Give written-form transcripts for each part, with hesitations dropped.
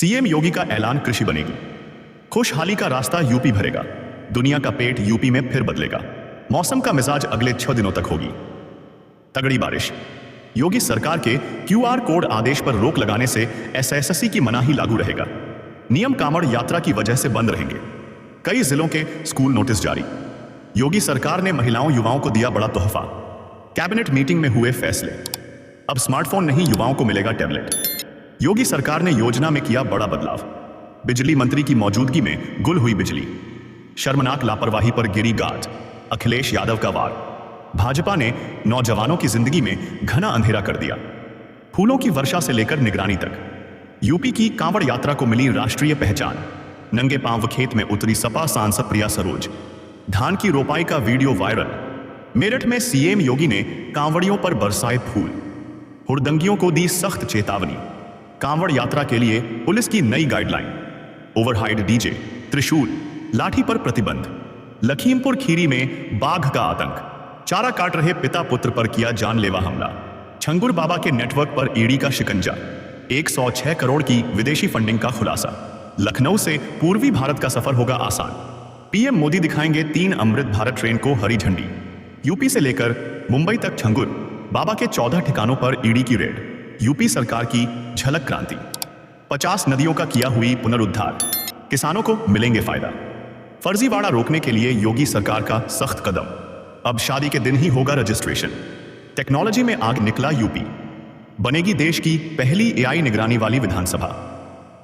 CM योगी का ऐलान, कृषि बनेगी। खुशहाली का रास्ता यूपी भरेगा। दुनिया का पेट यूपी में फिर बदलेगा। मौसम का मिजाज अगले 6 दिनों तक होगी। तगड़ी बारिश। योगी सरकार के क्यूआर कोड आदेश पर रोक लगाने से एसएससी की मनाही लागू रहेगा। नियम कांवड़ यात्रा की वजह से बंद रहेंगे। कई जिलों के स्कूल नोटिस जारी। योगी सरकार ने महिलाओं युवाओं को दिया बड़ा तोहफा। कैबिनेट मीटिंग में हुए फैसले। अब स्मार्टफोन नहीं, युवाओं को मिलेगा टैबलेट। योगी सरकार ने योजना में किया बड़ा बदलाव। बिजली मंत्री की मौजूदगी में गुल हुई बिजली। शर्मनाक लापरवाही पर गिरी गाज। अखिलेश यादव का वार। भाजपा ने नौजवानों की जिंदगी में घना अंधेरा कर दिया। फूलों की वर्षा से लेकर निगरानी तक यूपी की कांवड़ यात्रा को मिली राष्ट्रीय पहचान। नंगे पांव खेत में उतरी सपा सांसद प्रिया सरोज। धान की रोपाई का वीडियो वायरल। मेरठ में सीएम योगी ने कांवड़ियों पर बरसाए फूल। हुड़दंगियों को दी सख्त चेतावनी। कांवड़ यात्रा के लिए पुलिस की नई गाइडलाइन। ओवरहाइड डीजे, त्रिशूल, लाठी पर प्रतिबंध। लखीमपुर खीरी में बाघ का आतंक। चारा काट रहे पिता पुत्र पर किया जानलेवा हमला। छंगुर बाबा के नेटवर्क पर ईडी का शिकंजा। 106 करोड़ की विदेशी फंडिंग का खुलासा। लखनऊ से पूर्वी भारत का सफर होगा आसान। पीएम मोदी दिखाएंगे 3 अमृत भारत ट्रेन को हरी झंडी। यूपी से लेकर मुंबई तक छंगुर बाबा के 14 ठिकानों पर ईडी की रेड। यूपी सरकार की झलक क्रांति। 50 नदियों का किया हुई पुनरुद्धार। किसानों को मिलेंगे फायदा। फर्जीवाड़ा रोकने के लिए योगी सरकार का सख्त कदम। अब शादी के दिन ही होगा रजिस्ट्रेशन। टेक्नोलॉजी में आग निकला यूपी। बनेगी देश की पहली एआई निगरानी वाली विधानसभा।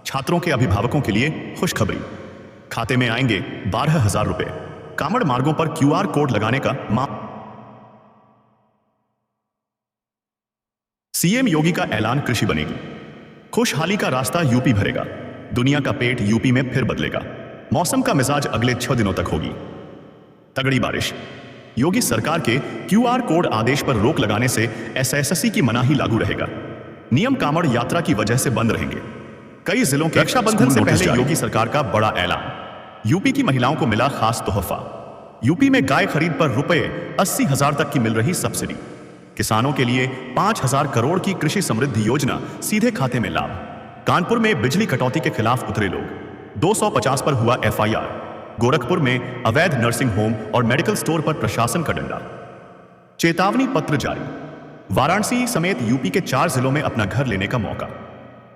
छात्रों के अभिभावकों के लिए खुशखबरी। खाते में आएंगे 12,000 रुपए। कांवड़ मार्गों पर क्यूआर कोड लगाने का सीएम योगी का ऐलान, कृषि बनेगी। खुशहाली का रास्ता यूपी भरेगा। दुनिया का पेट यूपी में फिर बदलेगा। मौसम का मिजाज अगले 6 दिनों तक होगी। तगड़ी बारिश। योगी सरकार के क्यूआर कोड आदेश पर रोक लगाने से एसएससी की मनाही लागू रहेगा। नियम कांवड़ यात्रा की वजह से बंद रहेंगे। कई जिलों के रक्षाबंधन से पहले योगी सरकार का बड़ा ऐलान। यूपी की महिलाओं को मिला खास तोहफा। यूपी में गाय खरीद पर रुपए 80,000 तक की मिल रही सब्सिडी। किसानों के लिए 5,000 करोड़ की कृषि समृद्धि योजना, सीधे खाते में लाभ। कानपुर में बिजली कटौती के खिलाफ उतरे लोग। 250 पर हुआ एफआईआर। गोरखपुर में अवैध नर्सिंग होम और मेडिकल स्टोर पर प्रशासन का डंडा। चेतावनी पत्र जारी। वाराणसी समेत यूपी के 4 जिलों में अपना घर लेने का मौका।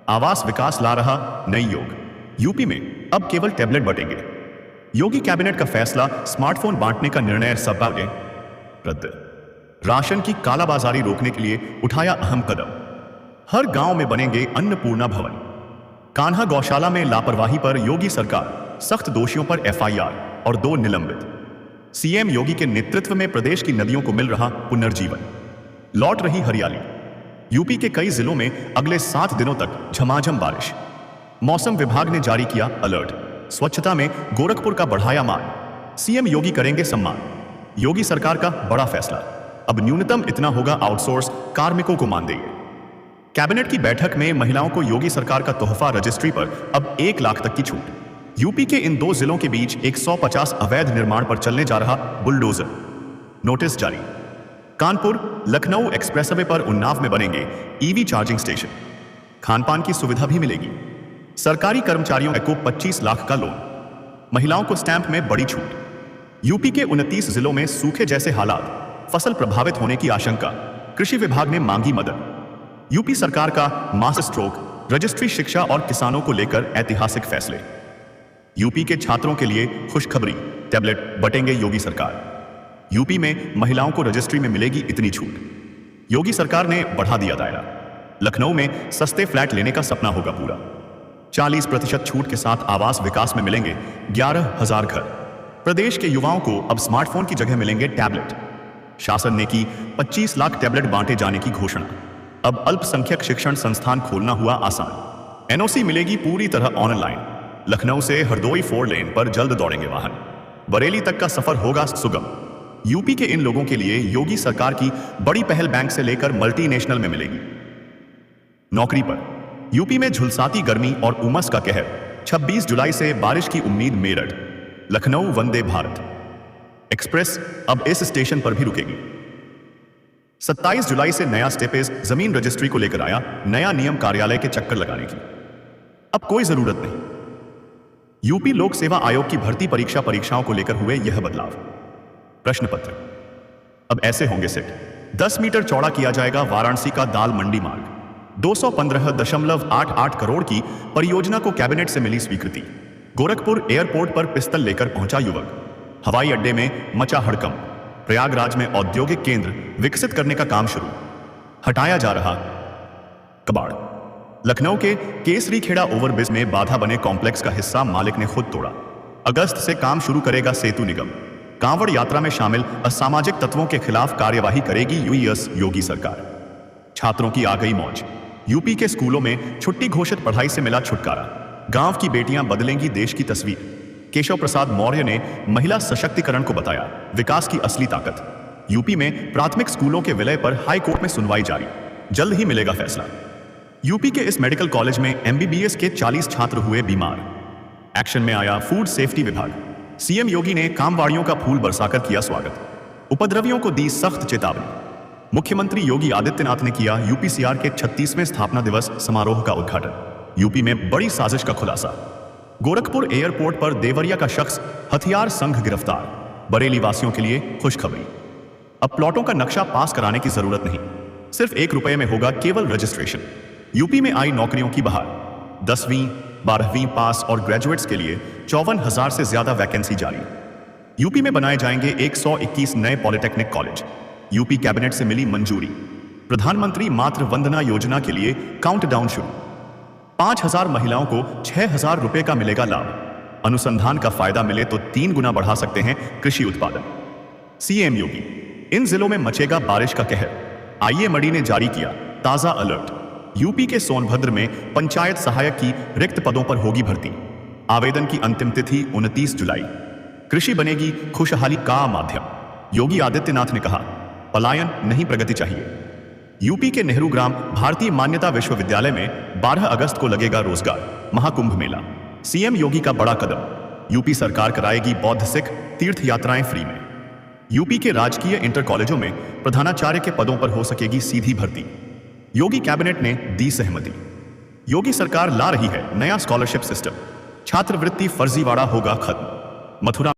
आवास विकास ला रहा नई योग। यूपी में अब केवल टैबलेट बटेंगे। योगी कैबिनेट का फैसला, स्मार्टफोन बांटने का निर्णय सब रद्द। राशन की कालाबाजारी रोकने के लिए उठाया अहम कदम। हर गांव में बनेंगे अन्नपूर्णा भवन। कान्हा गौशाला में लापरवाही पर योगी सरकार, सख्त दोषियों पर एफआईआर और 2 निलंबित। सीएम योगी के नेतृत्व में प्रदेश की नदियों को मिल रहा पुनर्जीवन। लौट रही हरियाली। यूपी के कई जिलों में अगले 7 दिनों तक झमाझम बारिश। मौसम विभाग ने जारी किया अलर्ट। स्वच्छता में गोरखपुर का बढ़ाया मान। सीएम योगी करेंगे सम्मान। योगी सरकार का बड़ा फैसला। अब न्यूनतम इतना होगा आउटसोर्स कार्मिकों को मानदेय। कैबिनेट की बैठक में महिलाओं को योगी सरकार का तोहफा, रजिस्ट्री पर अब 1 लाख तक की छूट। यूपी के इन 2 जिलों के बीच 150 अवैध निर्माण पर चलने जा रहा बुलडोजर। नोटिस जारी। कानपुर लखनऊ एक्सप्रेसवे पर उन्नाव में बनेंगे ईवी चार्जिंग स्टेशन। खानपान की सुविधा भी मिलेगी। सरकारी कर्मचारियों को 25 लाख का लोन। महिलाओं को स्टैंप में बड़ी छूट। यूपी के 29 जिलों में सूखे जैसे हालात, फसल प्रभावित होने की आशंका। कृषि विभाग ने मांगी मदद। यूपी सरकार का मास्टर स्ट्रोक, रजिस्ट्री, शिक्षा और किसानों को लेकर ऐतिहासिक फैसले। यूपी के छात्रों के लिए खुशखबरी, टैबलेट बटेंगे योगी सरकार। यूपी में महिलाओं को रजिस्ट्री में मिलेगी इतनी छूट। योगी सरकार ने बढ़ा दिया दायरा। लखनऊ में सस्ते फ्लैट लेने का सपना होगा पूरा। 40% छूट के साथ आवास विकास में मिलेंगे 11,000 घर। प्रदेश के युवाओं को अब स्मार्टफोन की जगह मिलेंगे टैबलेट। शासन ने की 25 लाख टैबलेट बांटे जाने की घोषणा। अब अल्पसंख्यक शिक्षण संस्थान खोलना हुआ आसान। एनओसी मिलेगी पूरी तरह ऑनलाइन। लखनऊ से हरदोई 4 लेन पर जल्द दौड़ेंगे वाहन। बरेली तक का सफर होगा सुगम। यूपी के इन लोगों के लिए योगी सरकार की बड़ी पहल बैंक से लेकर मल्टीनेशनल में मिलेगी। नौकरी पर यूपी में झुलसाती गर्मी और उमस का कहर। 26 जुलाई से बारिश की उम्मीद। मेरठ लखनऊ वंदे भारत एक्सप्रेस अब इस स्टेशन पर भी रुकेगी। 27 जुलाई से नया स्टेपेज जमीन रजिस्ट्री को लेकर आया। नया नियम कार्यालय के चक्कर लगाने की। अब कोई जरूरत नहीं। यूपी लोक सेवा आयोग की भर्ती परीक्षाओं को लेकर हुए यह बदलाव। प्रश्न पत्र अब ऐसे होंगे सेट। 10 मीटर चौड़ा किया जाएगा वाराणसी का दाल मंडी मार्ग। 215.88 करोड़ की परियोजना को कैबिनेट से मिली स्वीकृति। गोरखपुर एयरपोर्ट पर पिस्तल लेकर पहुंचा युवक। हवाई अड्डे में मचा हड़कंप। प्रयागराज में औद्योगिक केंद्र विकसित करने का काम शुरू। हटाया जा रहा कबाड़। लखनऊ के केसरी खेड़ा ओवरब्रिज में बाधा बने कॉम्प्लेक्स का हिस्सा मालिक ने खुद तोड़ा। अगस्त से काम शुरू करेगा सेतु निगम। कांवड़ यात्रा में शामिल असामाजिक तत्वों के खिलाफ कार्यवाही करेगी यूईएस योगी सरकार। छात्रों की आ गई मौज। यूपी के स्कूलों में छुट्टी घोषित पढ़ाई से मिला छुटकारा। गांव की बेटियां बदलेंगी देश की तस्वीर। केशव प्रसाद मौर्य ने महिला सशक्तिकरण को बताया विकास की असली ताकत। यूपी में प्राथमिक स्कूलों के विलय पर हाई कोर्ट में सुनवाई जारी। जल्द ही मिलेगा फैसला। यूपी के इस मेडिकल कॉलेज में एमबीबीएस के 40 छात्र हुए बीमार। एक्शन में आया फूड सेफ्टी विभाग। सीएम योगी ने कामवाड़ियों का फूल बरसाकर किया स्वागत। उपद्रवियों को दी सख्त चेतावनी। मुख्यमंत्री योगी आदित्यनाथ ने किया यूपीसीआर के 36वें स्थापना दिवस समारोह का उद्घाटन। यूपी में बड़ी साजिश का खुलासा। गोरखपुर एयरपोर्ट पर देवरिया का शख्स हथियार संग गिरफ्तार। बरेली वासियों के लिए खुशखबरी। अब प्लॉटों का नक्शा पास कराने की जरूरत नहीं, सिर्फ 1 रुपए में होगा केवल रजिस्ट्रेशन। यूपी में आई नौकरियों की बहार। 10वीं 12वीं पास और ग्रेजुएट्स के लिए 54,000 से ज्यादा वैकेंसी जारी। यूपी में बनाए जाएंगे 121 नए पॉलिटेक्निक कॉलेज। यूपी कैबिनेट से मिली मंजूरी। प्रधानमंत्री मातृ वंदना योजना के लिए काउंटडाउन शुरू। 5,000 महिलाओं को 6,000 रुपए का मिलेगा लाभ। अनुसंधान का फायदा मिले तो 3 गुना बढ़ा सकते हैं कृषि उत्पादन। सीएम योगी। इन जिलों में मचेगा बारिश का कहर। आईएमडी ने जारी किया ताजा अलर्ट। यूपी के सोनभद्र में पंचायत सहायक की रिक्त पदों पर होगी भर्ती। आवेदन की अंतिम तिथि 29 जुलाई। कृषि बनेगी खुशहाली का माध्यम। योगी आदित्यनाथ ने कहा पलायन नहीं प्रगति चाहिए। यूपी के नेहरू ग्राम भारतीय मान्यता विश्वविद्यालय में 12 अगस्त को लगेगा रोजगार महाकुंभ मेला। सीएम योगी का बड़ा कदम। यूपी सरकार कराएगी बौद्ध सिख तीर्थ यात्राएं फ्री में। यूपी के राजकीय इंटर कॉलेजों में प्रधानाचार्य के पदों पर हो सकेगी सीधी भर्ती। योगी कैबिनेट ने दी सहमति। योगी सरकार ला रही है नया स्कॉलरशिप सिस्टम। छात्रवृत्ति फर्जीवाड़ा होगा खत्म। मथुरा